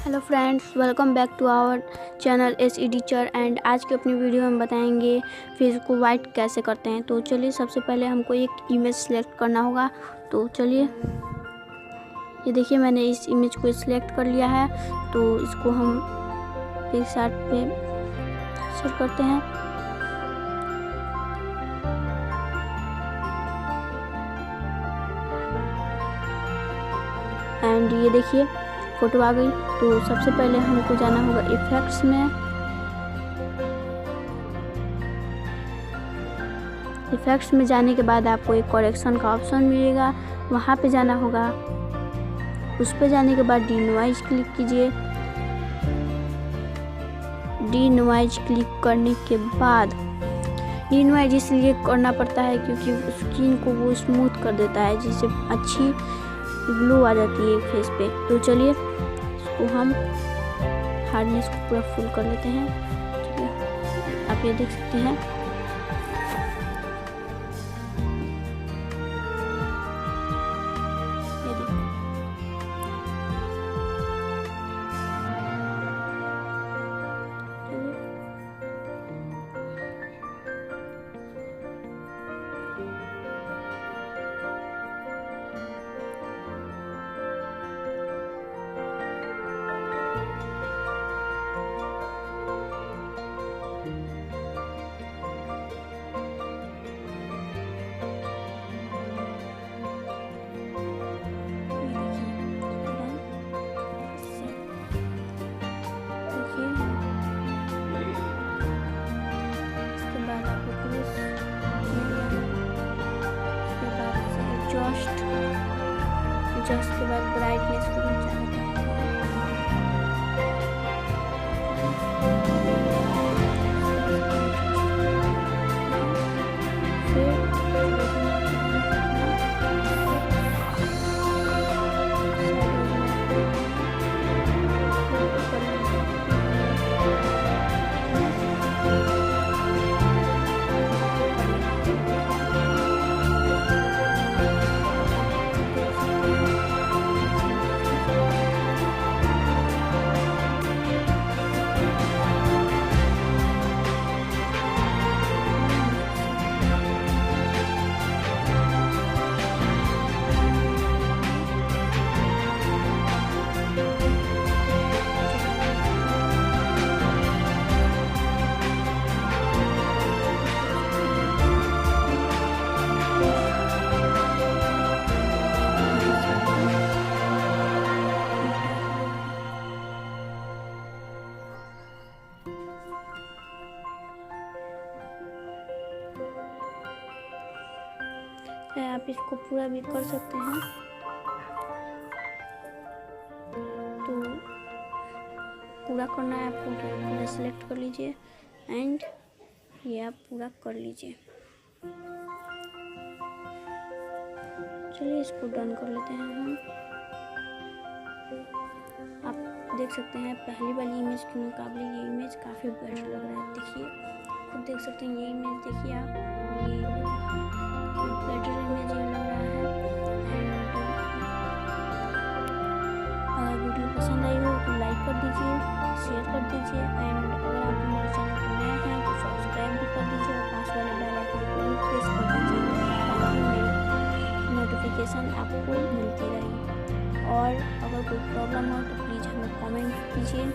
Hello friends, welcome back to our channel SE teacher. And आज की अपनी video में बताएंगे फेस को वाइट कैसे करते हैं। तो चलिए, सबसे पहले हमको एक इमेज सेलेक्ट करना होगा। तो चलिए, ये देखिए मैंने इस इमेज को सिलेक्ट कर लिया है। तो इसको हम पिक्सार्ट पे सर्च करते हैं। एंड ये देखिए फ़ोटो आ गई। तो सबसे पहले हमको जाना होगा इफ़ेक्ट्स में। इफ़ेक्ट्स में जाने के बाद आपको एक करेक्शन का ऑप्शन मिलेगा, वहाँ पे जाना होगा। उस पे जाने के बाद डी-नॉइज क्लिक कीजिए। डी-नॉइज क्लिक करने के बाद डी-नॉइज इसलिए करना पड़ता है क्योंकि स्किन को वो स्मूथ कर देता है, जिससे अच्छी ग्लो आ जाती है फेस पे। तो चलिए, इसको हम हार्डनेस को पूरा फुल कर लेते हैं। चलिए, आप ये देख सकते हैं। ये देखिए, जस्ट के बाद ब्राइटनेस को जाने आप इसको पूरा भी कर सकते हैं। तो पूरा करना है आपको, तो पूरा सेलेक्ट कर लीजिए एंड ये आप पूरा कर लीजिए। चलिए, इसको डन कर लेते हैं हम। आप देख सकते हैं पहली वाली इमेज के मुकाबले ये इमेज काफ़ी बेटर लग रहा है। देखिए, खुद देख सकते हैं। ये इमेज देखिए आप, ये इमेज बेटर इमेज ये लग रहा है। अगर वीडियो पसंद आई हो तो लाइक कर दीजिए, शेयर कर दीजिए। एंड अगर आप मेरे चैनल पर नए हैं तो सब्सक्राइब भी कर दीजिए और पास वाले बेल आइकन को भी प्रेस कर दीजिए, ताकि मेरी नोटिफिकेशन आपको मिलती रहे। और अगर कोई प्रॉब्लम हो तो प्लीज़ हमें कमेंट कीजिए।